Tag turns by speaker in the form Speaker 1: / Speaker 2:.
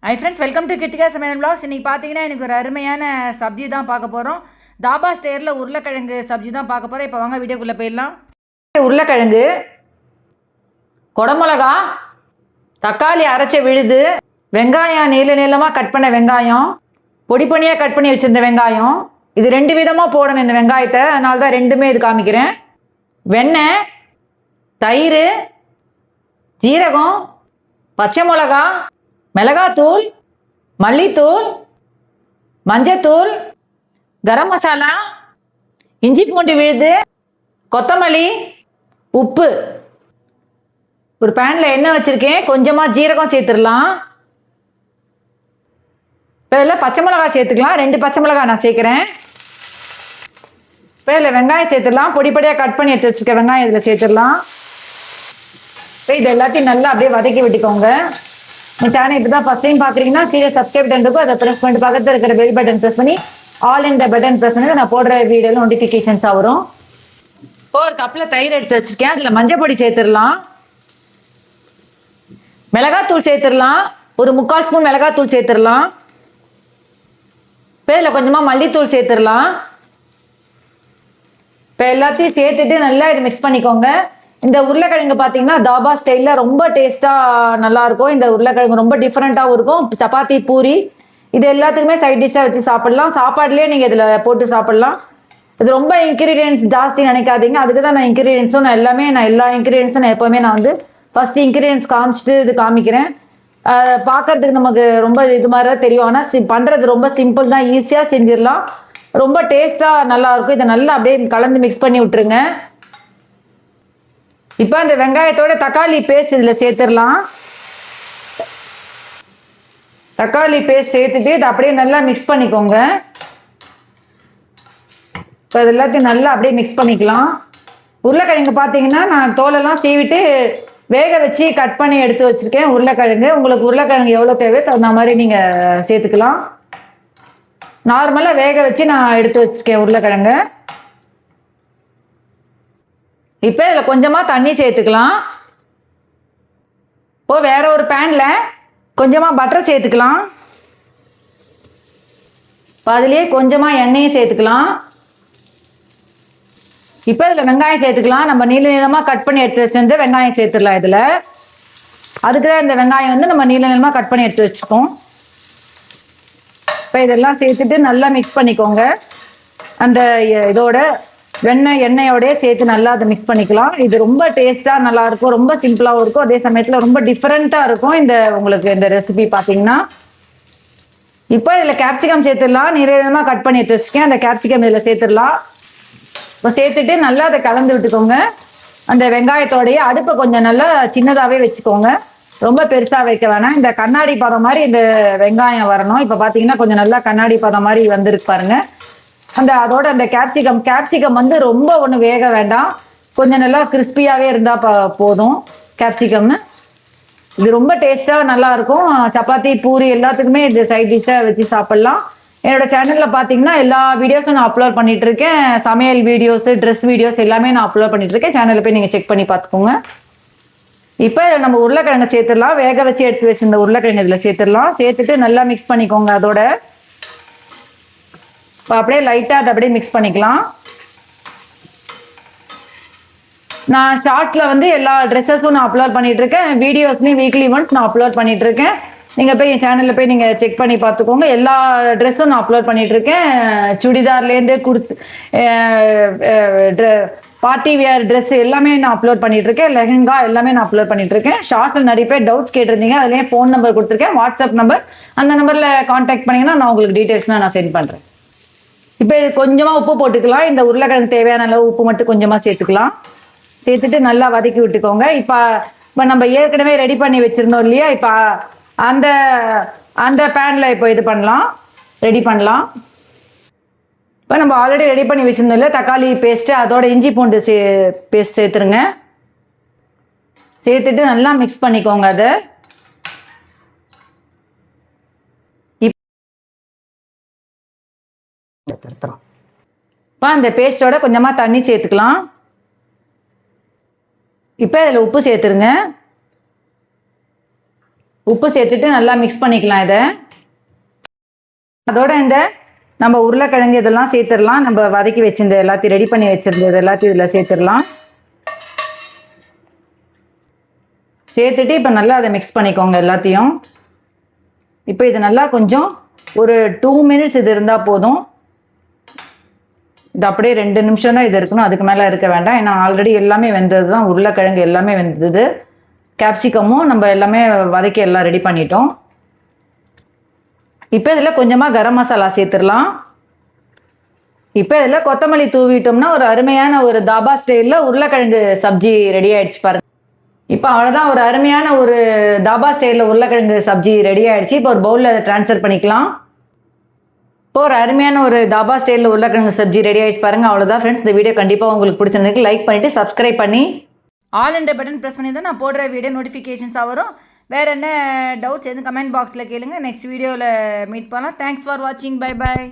Speaker 1: High friends, welcome to Kiruthika சமையல் vlogs. இன்றைக்கி பார்த்தீங்கன்னா எனக்கு ஒரு அருமையான சப்ஜி தான் பார்க்க போகிறோம். தாபா ஸ்டைலில் உருளைக்கிழங்கு சப்ஜி தான் பார்க்க போகிறோம். இப்போ வாங்க வீடியோக்குள்ளே போயிடலாம். உருளைக்கிழங்கு, குடமிளகா, தக்காளி அரைச்ச விழுது, வெங்காயம் நீளமாக கட் பண்ண வெங்காயம், பொடி பொடியாக கட் பண்ணி வச்சுருந்த வெங்காயம். இது 2 விதமாக போடணும் இந்த வெங்காயத்தை, அதனால தான் ரெண்டுமே இது காமிக்கிறேன். வெண்ணெய், தயிர், ஜீரகம், பச்சை மிளகா, மிளகாத்தூள், மல்லித்தூள், மஞ்சத்தூள், கரம் மசாலா, இஞ்சி பூண்டு விழுது, கொத்தமல்லி, உப்பு. ஒரு பேனில் எண்ணெய் வச்சுருக்கேன். கொஞ்சமாக ஜீரகம் சேர்த்துடலாம். இப்போ இதில் பச்சை மிளகாய் சேர்த்துக்கலாம். 2 பச்சை மிளகாய் நான் சேர்க்குறேன். இப்போ இதில் வெங்காயம் சேர்த்துடலாம். பொடி பொடியாக கட் பண்ணி எடுத்து வச்சுருக்க வெங்காயம் இதில் சேர்த்துடலாம். இப்போ இது எல்லாத்தையும் நல்லா அப்படியே வதக்கி விட்டுக்கோங்க. உங்கள் சேனல் இப்போ தான் ஃபஸ்ட் டைம் பார்க்குறீங்கன்னா கீழே சப்ஸ்கிரைப் பட்டன் இருக்கும், அதை ப்ரெஸ் பண்ணிட்டு பக்கத்தில் இருக்கிற பெல் பட்டன் ப்ரெஸ் பண்ணி ஆல் இந்த பட்டன் ப்ரெஸ் பண்ணி நான் போடுற வீடியோவில் நோட்டிஃபிகேஷன்ஸாக வரும். இப்போ ஒரு கப்பில் தயிர் எடுத்து வச்சுருக்கேன். அதில் மஞ்சள் பொடி சேர்த்துடலாம். மிளகாத்தூள் சேர்த்துடலாம். ஒரு 3/4 ஸ்பூன் மிளகாத்தூள் சேர்த்துடலாம். இப்போ இதில் கொஞ்சமாக மல்லித்தூள் சேர்த்துடலாம். இப்போ எல்லாத்தையும் சேர்த்துட்டு நல்லா இது மிக்ஸ் பண்ணிக்கோங்க. இந்த உருளைக்கிழங்கு பார்த்தீங்கன்னா தாபா ஸ்டைலில் ரொம்ப டேஸ்ட்டாக நல்லாயிருக்கும். இந்த உருளைக்கிழங்கு ரொம்ப டிஃப்ரெண்ட்டாகவும் இருக்கும். சப்பாத்தி, பூரி இது எல்லாத்துக்குமே சைட் டிஷ்ஷாக வச்சு சாப்பிட்லாம். சாப்பாடுலேயே நீங்கள் இதில் போட்டு சாப்பிட்லாம். இது ரொம்ப இன்க்ரீடியன்ஸ் ஜாஸ்தி நினைக்காதீங்க. அதுக்கு தான் நான் இன்க்ரீடியன்ஸும் நான் எல்லா இன்க்ரீடியன்ஸும் நான் எப்போவுமே நான் வந்து ஃபஸ்ட்டு இன்க்ரீடியன்ஸ் காமிச்சிட்டு இது காமிக்கிறேன். பார்க்கறதுக்கு நமக்கு ரொம்ப இது மாதிரி தான் தெரியும். ஆனால் பண்ணுறது ரொம்ப சிம்பிள் தான், ஈஸியாக செஞ்சிடலாம். ரொம்ப டேஸ்ட்டாக நல்லாயிருக்கும். இதை நல்லா அப்படியே கலந்து மிக்ஸ் பண்ணி விட்டுருங்க. இப்போ அந்த வெங்காயத்தோட தக்காளி பேஸ்ட் இதில் சேர்த்துடலாம். தக்காளி பேஸ்ட் சேர்த்துட்டு இதை அப்படியே நல்லா மிக்ஸ் பண்ணிக்கோங்க. இப்போ இது எல்லாத்தையும் நல்லா அப்படியே மிக்ஸ் பண்ணிக்கலாம். உருளைக்கிழங்கு பார்த்தீங்கன்னா நான் தோலெல்லாம் சீவிட்டு வேக வச்சு கட் பண்ணி எடுத்து வச்சுருக்கேன் உருளைக்கிழங்கு. உங்களுக்கு உருளைக்கிழங்கு எவ்வளோ தேவையோ தகுந்த மாதிரி நீங்கள் சேர்த்துக்கலாம். நார்மலாக வேக வச்சு நான் எடுத்து வச்சுருக்கேன் உருளைக்கிழங்கு. இப்போ இதில் கொஞ்சமாக தண்ணி சேர்த்துக்கலாம். இப்போ வேற ஒரு பேனில் கொஞ்சமாக பட்டர் சேர்த்துக்கலாம். இப்போ அதுலேயே கொஞ்சமாக எண்ணெயும் சேர்த்துக்கலாம். இப்போ இதில் வெங்காயம் சேர்த்துக்கலாம். நம்ம நீளமாக கட் பண்ணி எடுத்து வச்சுருந்து வெங்காயம் சேர்த்துடலாம். இதில் அதுக்கு இந்த வெங்காயம் வந்து நம்ம நீளமாக கட் பண்ணி எடுத்து வச்சுப்போம். இப்போ இதெல்லாம் சேர்த்துட்டு நல்லா மிக்ஸ் பண்ணிக்கோங்க. அந்த இதோட எண்ணெயோடய சேர்த்து நல்லா அதை மிக்ஸ் பண்ணிக்கலாம். இது ரொம்ப டேஸ்ட்டாக நல்லாயிருக்கும். ரொம்ப சிம்பிளாகவும் இருக்கும். அதே சமயத்தில் ரொம்ப டிஃப்ரெண்ட்டாக இருக்கும் இந்த உங்களுக்கு இந்த ரெசிபி பார்த்தீங்கன்னா. இப்போ இதில் கேப்சிகம் சேர்த்துடலாம். நீளமாக கட் பண்ணி எடுத்து வச்சுக்கேன். அந்த கேப்சிகம் இதில் சேர்த்துடலாம். இப்போ சேர்த்துட்டு நல்லா அதை கலந்து விட்டுக்கோங்க. அந்த வெங்காயத்தோடைய அடுப்பை கொஞ்சம் நல்லா சின்னதாகவே வச்சுக்கோங்க. ரொம்ப பெருசாக வைக்க வேணாம். இந்த கண்ணாடி பதம் மாதிரி இந்த வெங்காயம் வரணும். இப்போ பார்த்தீங்கன்னா கொஞ்சம் நல்லா கண்ணாடி பதம் மாதிரி வந்துருக்கு பாருங்கள். அதோட அந்த கேப்சிகம் வந்து ரொம்ப ஒன்று வேக வேண்டாம். கொஞ்சம் நல்லா கிறிஸ்பியாகவே இருந்தால் போதும் கேப்சிகம்னு. இது ரொம்ப டேஸ்ட்டாக நல்லாயிருக்கும். சப்பாத்தி, பூரி எல்லாத்துக்குமே இது சைட் டிஷ்ஷாக வச்சு சாப்பிட்லாம். என்னோடய சேனலில் பார்த்தீங்கன்னா எல்லா வீடியோஸும் நான் அப்லோட் பண்ணிகிட்ருக்கேன். சமையல் வீடியோஸு, ட்ரெஸ் வீடியோஸ் எல்லாமே நான் அப்லோட் பண்ணிகிட்ருக்கேன். சேனலில் போய் நீங்கள் செக் பண்ணி பார்த்துக்கோங்க. இப்போ நம்ம உருளைக்கிழங்கு சேர்த்துடலாம். வேக வச்சு எடுத்து வச்சுருந்த உருளைக்கிழங்கு இதில் சேர்த்துடலாம். சேர்த்துட்டு நல்லா மிக்ஸ் பண்ணிக்கோங்க. அதோட இப்போ அப்படியே லைட்டாக அதை அப்படியே மிக்ஸ் பண்ணிக்கலாம். நான் ஷார்ட்ஸில் வந்து எல்லா ட்ரெஸ்ஸஸும் நான் அப்லோட் பண்ணிகிட்ருக்கேன். வீடியோஸ்லையும் வீக்லி ஒன்ஸ் நான் அப்லோட் பண்ணிகிட்ருக்கேன். நீங்கள் போய் என் சேனலில் போய் நீங்கள் செக் பண்ணி பார்த்துக்கோங்க. எல்லா ட்ரெஸ்ஸும் நான் அப்லோட் பண்ணிகிட்ருக்கேன். சுடிதார்லேருந்து பார்ட்டி வியர் ட்ரெஸ் எல்லாமே நான் அப்லோட் பண்ணிகிட்ருக்கேன். லெஹங்கா எல்லாமே நான் அப்லோட் பண்ணிகிட்ருக்கேன். ஷார்ட்ஸில் நிறைய பேர் டவுட்ஸ் கேட்டிருந்தீங்க. அதுலேயே ஃபோன் நம்பர் கொடுத்துருக்கேன், வாட்ஸ்அப் நம்பர். அந்த நம்பரில் கான்டாக்ட் பண்ணிங்கன்னா நான் உங்களுக்கு டீட்டெயில்ஸ்னால் நான் சென்ட் பண்ணுறேன். இப்போ இது கொஞ்சமாக உப்பு போட்டுக்கலாம். இந்த உருளைக்கிழங்கு தேவையான அளவு உப்பு மட்டும் கொஞ்சமாக சேர்த்துக்கலாம். சேர்த்துட்டு நல்லா வதக்கி விட்டுக்கோங்க. இப்போ நம்ம ஏற்கனவே ரெடி பண்ணி வச்சுருந்தோம் இல்லையா, இப்போ அந்த பேனில் இப்போ இது ரெடி பண்ணலாம். இப்போ நம்ம ஆல்ரெடி ரெடி பண்ணி வச்சுருந்தோம் இல்லையா தக்காளி பேஸ்ட்டு, அதோட இஞ்சி பூண்டு பேஸ்ட் சேர்த்துருங்க. சேர்த்துட்டு நல்லா மிக்ஸ் பண்ணிக்கோங்க. அதை இப்போ அந்த பேஸ்ட்டோட கொஞ்சமாக தண்ணி சேர்த்துக்கலாம். இப்போ இதில் உப்பு சேர்த்துருங்க. உப்பு சேர்த்துட்டு நல்லா மிக்ஸ் பண்ணிக்கலாம் இதை. அதோட இந்த நம்ம உருளைக்கிழங்கு இதெல்லாம் சேர்த்துடலாம். நம்ம வதக்கி வச்சிருந்த எல்லாத்தையும் ரெடி பண்ணி வச்சிருந்தது எல்லாத்தையும் இதில் சேர்த்துடலாம். சேர்த்துட்டு இப்போ நல்லா அதை மிக்ஸ் பண்ணிக்கோங்க எல்லாத்தையும். இப்போ இது நல்லா கொஞ்சம் ஒரு 2 மினிட்ஸ் இது இருந்தால் போதும். இது அப்படியே 2 நிமிஷம் தான் இது இருக்கணும், அதுக்கு மேலே இருக்க வேண்டாம். ஏன்னா ஆல்ரெடி எல்லாமே வெந்தது தான், உருளைக்கிழங்கு எல்லாமே வெந்தது, கேப்சிகமும் நம்ம எல்லாமே வதக்கி எல்லாம் ரெடி பண்ணிட்டோம். இப்போ இதில் கொஞ்சமாக கரம் மசாலா சேர்த்துடலாம். இப்போ இதில் கொத்தமல்லி தூவிட்டோம்னா ஒரு அருமையான ஒரு தாபா ஸ்டைலில் உருளைக்கிழங்கு சப்ஜி ரெடி ஆகிடுச்சு பாருங்க. இப்போ அவ்வளோதான், ஒரு அருமையான ஒரு தாபா ஸ்டைலில் உருளைக்கிழங்கு சப்ஜி ரெடி ஆகிடுச்சு. இப்போ ஒரு பவுலில் அதை ட்ரான்ஸ்ஃபர் பண்ணிக்கலாம். இப்போ ஒரு அருமையான ஒரு தாபா ஸ்டைலில் உருளைக்கிழங்கு சப்ஜி ரெடி ஆகிடுச்சு பாருங்கள். அவ்வளோதான் ஃப்ரெண்ட்ஸ், இந்த வீடியோ கண்டிப்பாக உங்களுக்கு பிடிச்சிருக்கு. லைக் பண்ணிவிட்டு சப்ஸ்கிரைப் பண்ணி ஆல் என்ற பட்டன் ப்ரெஸ் பண்ணி தான் நான் போடுற வீடியோ நோட்டிஃபிகேஷன்ஸாக வரும். வேறு என்ன டவுட்ஸ் எதுவும் கமெண்ட் பாக்ஸில் கேளுங்க. நெக்ஸ்ட் வீடியோவில் மீட் பண்ணலாம். தேங்க்ஸ் ஃபார் வாட்சிங். Bye bye.